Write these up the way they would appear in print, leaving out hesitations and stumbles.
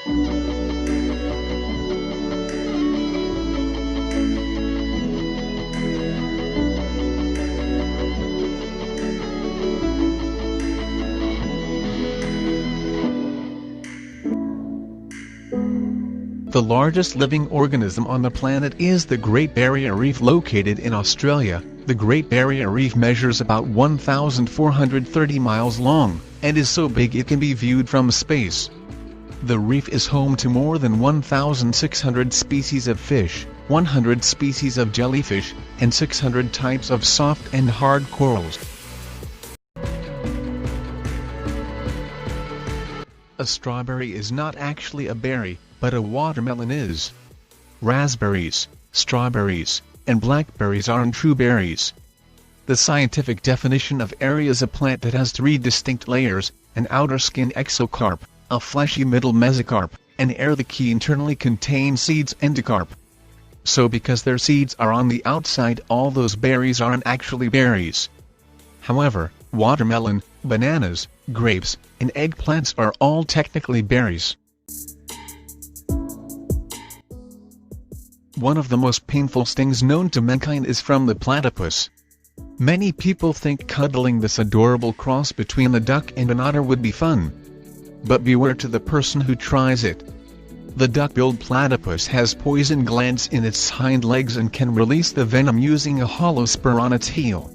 The largest living organism on the planet is the Great Barrier Reef located in Australia. The Great Barrier Reef measures about 1,430 miles long, and is so big it can be viewed from space. The reef is home to more than 1,600 species of fish, 100 species of jellyfish, and 600 types of soft and hard corals. A strawberry is not actually a berry, but a watermelon is. Raspberries, strawberries, and blackberries aren't true berries. The scientific definition of berry is a plant that has three distinct layers: an outer skin exocarp, a fleshy middle mesocarp, and the key internally contains seeds endocarp. So because their seeds are on the outside, all those berries aren't actually berries. However, watermelon, bananas, grapes, and eggplants are all technically berries. One of the most painful stings known to mankind is from the platypus. Many people think cuddling this adorable cross between a duck and an otter would be fun. But beware to the person who tries it. The duck-billed platypus has poison glands in its hind legs and can release the venom using a hollow spur on its heel.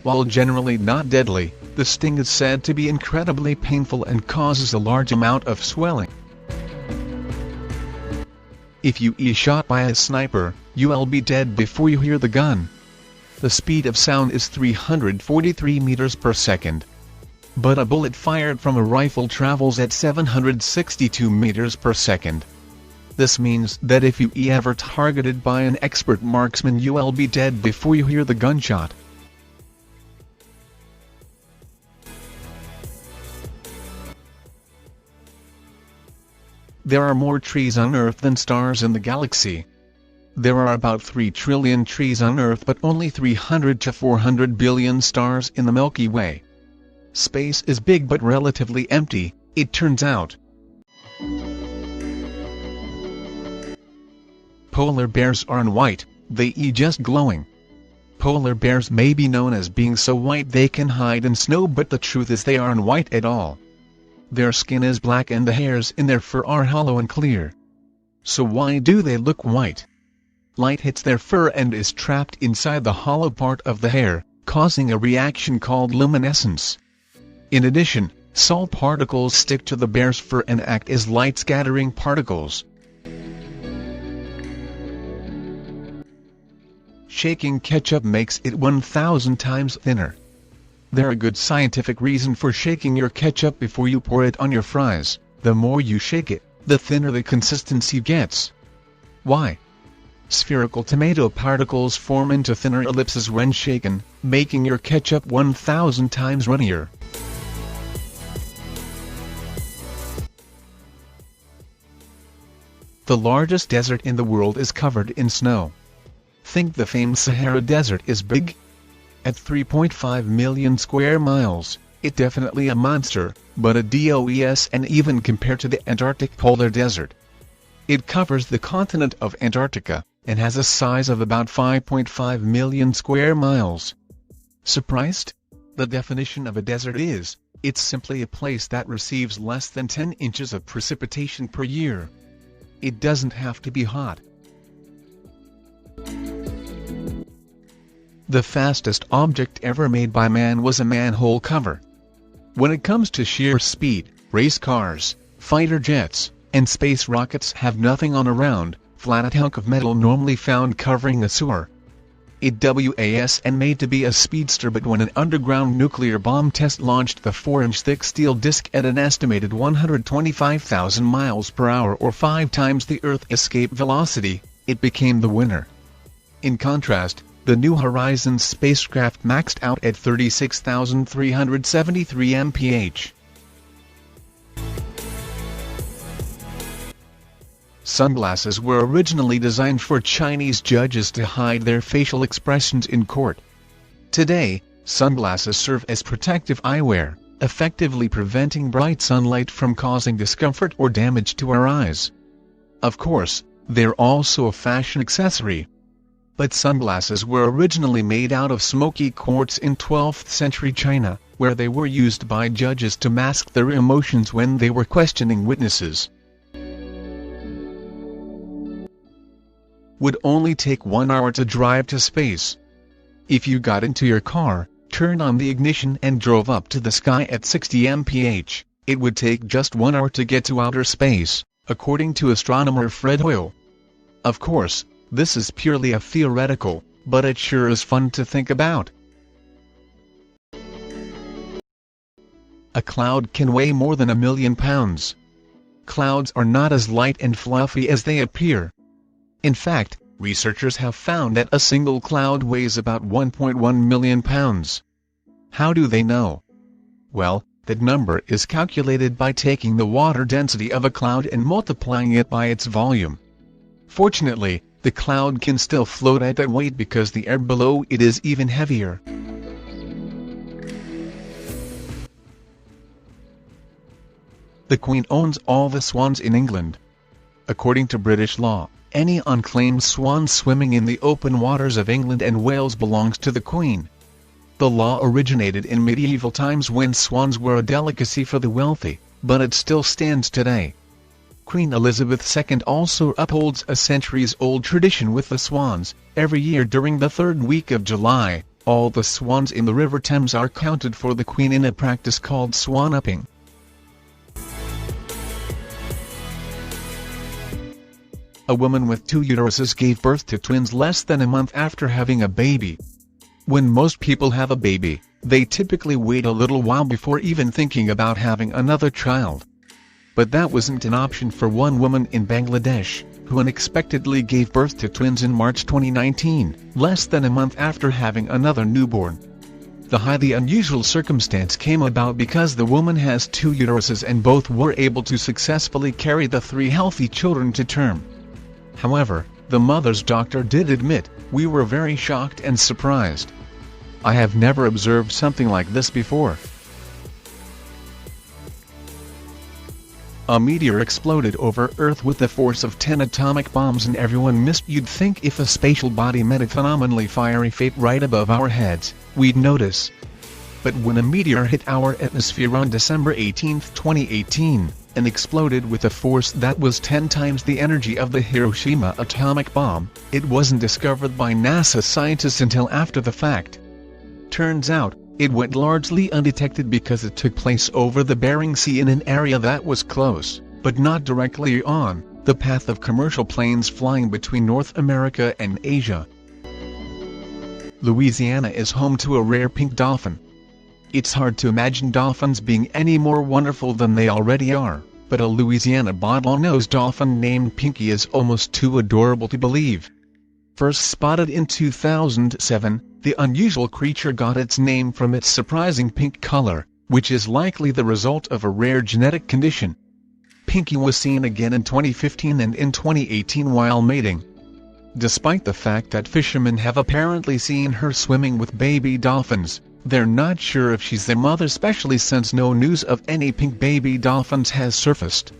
While generally not deadly, the sting is said to be incredibly painful and causes a large amount of swelling. If you are shot by a sniper, you'll be dead before you hear the gun. The speed of sound is 343 meters per second. But a bullet fired from a rifle travels at 762 meters per second. This means that if you are ever targeted by an expert marksman, you'll be dead before you hear the gunshot. There are more trees on Earth than stars in the galaxy. There are about 3 trillion trees on Earth but only 300 to 400 billion stars in the Milky Way. Space is big but relatively empty, it turns out. Polar bears aren't white, they are just glowing. Polar bears may be known as being so white they can hide in snow, but the truth is they aren't white at all. Their skin is black and the hairs in their fur are hollow and clear. So why do they look white? Light hits their fur and is trapped inside the hollow part of the hair, causing a reaction called luminescence. In addition, salt particles stick to the bear's fur and act as light-scattering particles. Shaking ketchup makes it 1,000 times thinner. There's a good scientific reason for shaking your ketchup before you pour it on your fries. The more you shake it, the thinner the consistency gets. Why? Spherical tomato particles form into thinner ellipses when shaken, making your ketchup 1,000 times runnier. The largest desert in the world is covered in snow. Think the famed Sahara Desert is big? At 3.5 million square miles, it's definitely a monster, but a DOES and even compared to the Antarctic polar desert. It covers the continent of Antarctica, and has a size of about 5.5 million square miles. Surprised? The definition of a desert is, it's simply a place that receives less than 10 inches of precipitation per year. It doesn't have to be hot. The fastest object ever made by man was a manhole cover. When it comes to sheer speed, race cars, fighter jets, and space rockets have nothing on a round, flat hunk of metal normally found covering a sewer. It was made to be a speedster, but when an underground nuclear bomb test launched the 4-inch thick steel disc at an estimated 125,000 miles per hour or 5 times the Earth's escape velocity, it became the winner. In contrast, the New Horizons spacecraft maxed out at 36,373 mph. Sunglasses were originally designed for Chinese judges to hide their facial expressions in court. Today, sunglasses serve as protective eyewear, effectively preventing bright sunlight from causing discomfort or damage to our eyes. Of course, they're also a fashion accessory. But sunglasses were originally made out of smoky quartz in 12th century China, where they were used by judges to mask their emotions when they were questioning witnesses. Would only take 1 hour to drive to space. If you got into your car, turned on the ignition and drove up to the sky at 60 mph, it would take just 1 hour to get to outer space, according to astronomer Fred Hoyle. Of course, this is purely a theoretical, but it sure is fun to think about. A cloud can weigh more than 1,000,000 pounds. Clouds are not as light and fluffy as they appear. In fact, researchers have found that a single cloud weighs about 1.1 million pounds. How do they know? Well, that number is calculated by taking the water density of a cloud and multiplying it by its volume. Fortunately, the cloud can still float at that weight because the air below it is even heavier. The Queen owns all the swans in England. According to British law, any unclaimed swan swimming in the open waters of England and Wales belongs to the Queen. The law originated in medieval times when swans were a delicacy for the wealthy, but it still stands today. Queen Elizabeth II also upholds a centuries-old tradition with the swans. Every year during the third week of July, all the swans in the River Thames are counted for the Queen in a practice called swan-upping. A woman with 2 uteruses gave birth to twins less than a month after having a baby. When most people have a baby, they typically wait a little while before even thinking about having another child. But that wasn't an option for one woman in Bangladesh, who unexpectedly gave birth to twins in March 2019, less than a month after having another newborn. The highly unusual circumstance came about because the woman has 2 uteruses and both were able to successfully carry the 3 healthy children to term. However, the mother's doctor did admit, "We were very shocked and surprised. I have never observed something like this before." A meteor exploded over Earth with the force of 10 atomic bombs and everyone missed. You'd think if a spatial body met a phenomenally fiery fate right above our heads, we'd notice. But when a meteor hit our atmosphere on December 18, 2018, and exploded with a force that was 10 times the energy of the Hiroshima atomic bomb, it wasn't discovered by NASA scientists until after the fact. Turns out, it went largely undetected because it took place over the Bering Sea in an area that was close, but not directly on, the path of commercial planes flying between North America and Asia. Louisiana is home to a rare pink dolphin. It's hard to imagine dolphins being any more wonderful than they already are, but a Louisiana bottlenose dolphin named Pinky is almost too adorable to believe. First spotted in 2007, the unusual creature got its name from its surprising pink color, which is likely the result of a rare genetic condition. Pinky was seen again in 2015 and in 2018 while mating. Despite the fact that fishermen have apparently seen her swimming with baby dolphins, they're not sure if she's their mother, especially since no news of any pink baby dolphins has surfaced.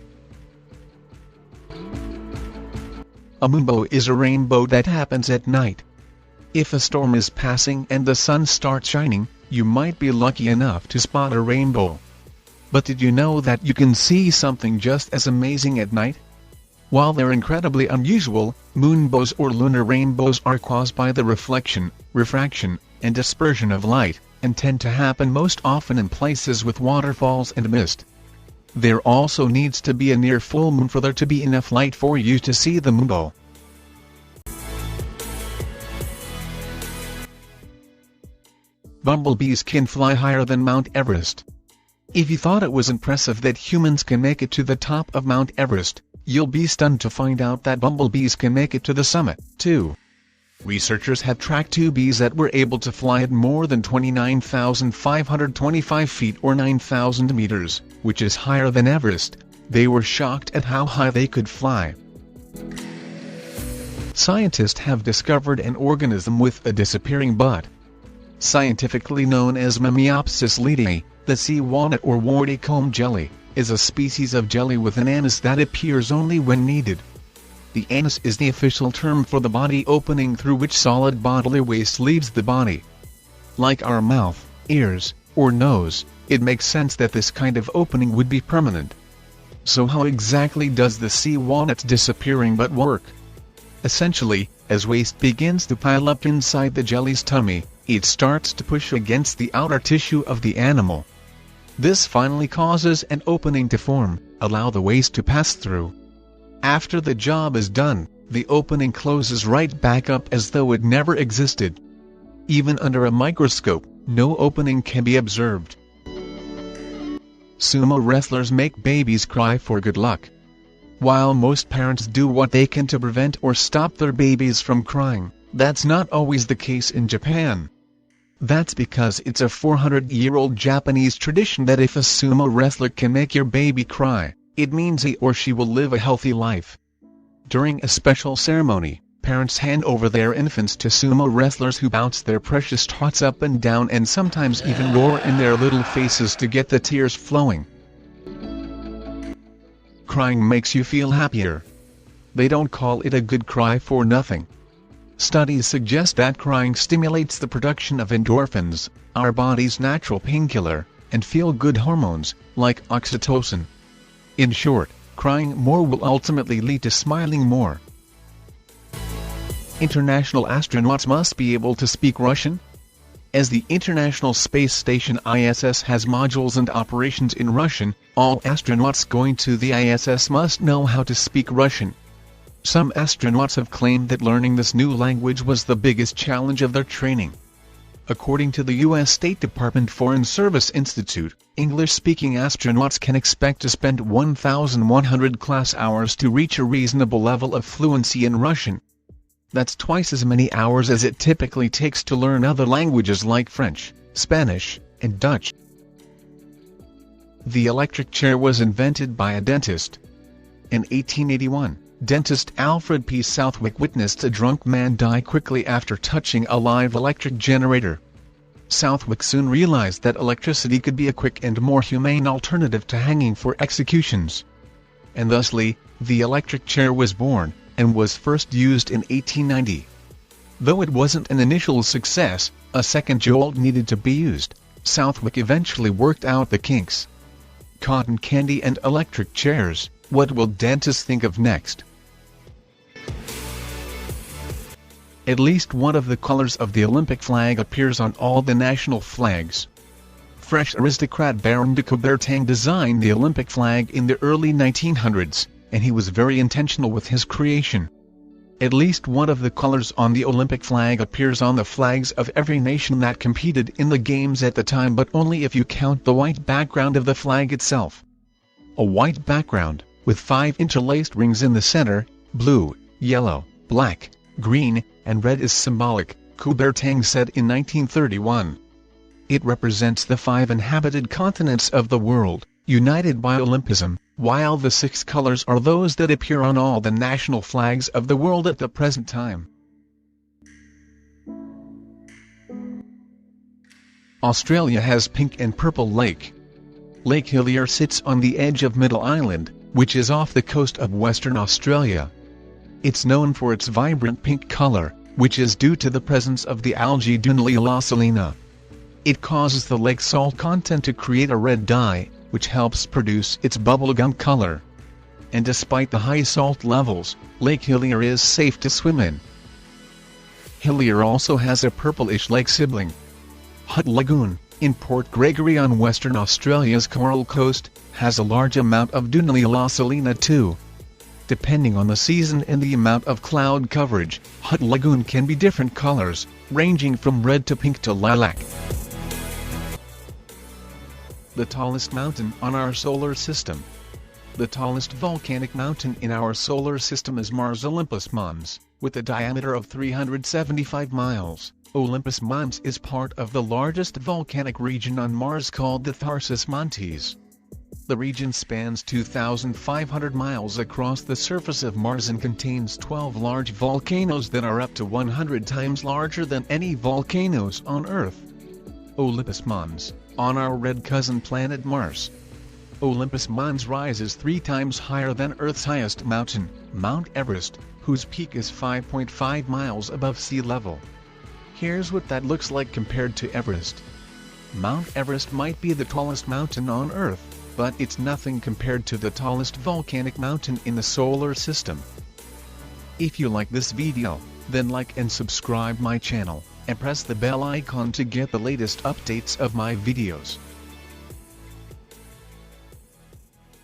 A moonbow is a rainbow that happens at night. If a storm is passing and the sun starts shining, you might be lucky enough to spot a rainbow. But did you know that you can see something just as amazing at night? While they're incredibly unusual, moonbows or lunar rainbows are caused by the reflection, refraction, and dispersion of light, and tend to happen most often in places with waterfalls and mist. There also needs to be a near full moon for there to be enough light for you to see the moonbow. Bumblebees can fly higher than Mount Everest. If you thought it was impressive that humans can make it to the top of Mount Everest, you'll be stunned to find out that bumblebees can make it to the summit, too. Researchers have tracked 2 bees that were able to fly at more than 29,525 feet or 9,000 meters, which is higher than Everest. They were shocked at how high they could fly. Scientists have discovered an organism with a disappearing butt. Scientifically known as Memiopsis leedii, the sea walnut or warty comb jelly, is a species of jelly with an anus that appears only when needed. The anus is the official term for the body opening through which solid bodily waste leaves the body. Like our mouth, ears, or nose, it makes sense that this kind of opening would be permanent. So how exactly does the sea walnut's disappearing butt work? Essentially, as waste begins to pile up inside the jelly's tummy, it starts to push against the outer tissue of the animal. This finally causes an opening to form, allow the waste to pass through. After the job is done, the opening closes right back up as though it never existed. Even under a microscope, no opening can be observed. Sumo wrestlers make babies cry for good luck. While most parents do what they can to prevent or stop their babies from crying, that's not always the case in Japan. That's because it's a 400-year-old Japanese tradition that if a sumo wrestler can make your baby cry, it means he or she will live a healthy life. During a special ceremony, parents hand over their infants to sumo wrestlers who bounce their precious tots up and down and sometimes even roar in their little faces to get the tears flowing. Crying makes you feel happier. They don't call it a good cry for nothing. Studies suggest that crying stimulates the production of endorphins, our body's natural painkiller, and feel-good hormones, like oxytocin. In short, crying more will ultimately lead to smiling more. International astronauts must be able to speak Russian? As the International Space Station ISS has modules and operations in Russian, all astronauts going to the ISS must know how to speak Russian. Some astronauts have claimed that learning this new language was the biggest challenge of their training. According to the U.S. State Department Foreign Service Institute, English-speaking astronauts can expect to spend 1,100 class hours to reach a reasonable level of fluency in Russian. That's twice as many hours as it typically takes to learn other languages like French, Spanish, and Dutch. The electric chair was invented by a dentist. In 1881, dentist Alfred P. Southwick witnessed a drunk man die quickly after touching a live electric generator. Southwick soon realized that electricity could be a quick and more humane alternative to hanging for executions. And thusly, the electric chair was born, and was first used in 1890. Though it wasn't an initial success, a second jolt needed to be used. Southwick eventually worked out the kinks. Cotton candy and electric chairs, what will dentists think of next? At least one of the colors of the Olympic flag appears on all the national flags. French aristocrat Baron de Coubertin designed the Olympic flag in the early 1900s, and he was very intentional with his creation. At least one of the colors on the Olympic flag appears on the flags of every nation that competed in the games at the time, but only if you count the white background of the flag itself. A white background, with 5 interlaced rings in the center, blue, yellow, black, green, and red is symbolic, Coubertin said in 1931. It represents the 5 inhabited continents of the world, united by Olympism, while the 6 colors are those that appear on all the national flags of the world at the present time. Australia has pink and purple lake. Lake Hillier sits on the edge of Middle Island, which is off the coast of Western Australia. It's known for its vibrant pink color, which is due to the presence of the algae Dunaliella salina. It causes the lake's salt content to create a red dye, which helps produce its bubblegum color. And despite the high salt levels, Lake Hillier is safe to swim in. Hillier also has a purplish lake sibling. Hutt Lagoon, in Port Gregory on Western Australia's Coral Coast, has a large amount of Dunaliella salina too. Depending on the season and the amount of cloud coverage, Hutt Lagoon can be different colors, ranging from red to pink to lilac. The tallest mountain on our solar system. The tallest volcanic mountain in our solar system is Mars Olympus Mons, with a diameter of 375 miles. Olympus Mons is part of the largest volcanic region on Mars called the Tharsis Montes. The region spans 2,500 miles across the surface of Mars and contains 12 large volcanoes that are up to 100 times larger than any volcanoes on Earth. Olympus Mons, on our red cousin planet Mars. Olympus Mons rises 3 times higher than Earth's highest mountain, Mount Everest, whose peak is 5.5 miles above sea level. Here's what that looks like compared to Everest. Mount Everest might be the tallest mountain on Earth, but it's nothing compared to the tallest volcanic mountain in the solar system. If you like this video, then like and subscribe my channel, and press the bell icon to get the latest updates of my videos.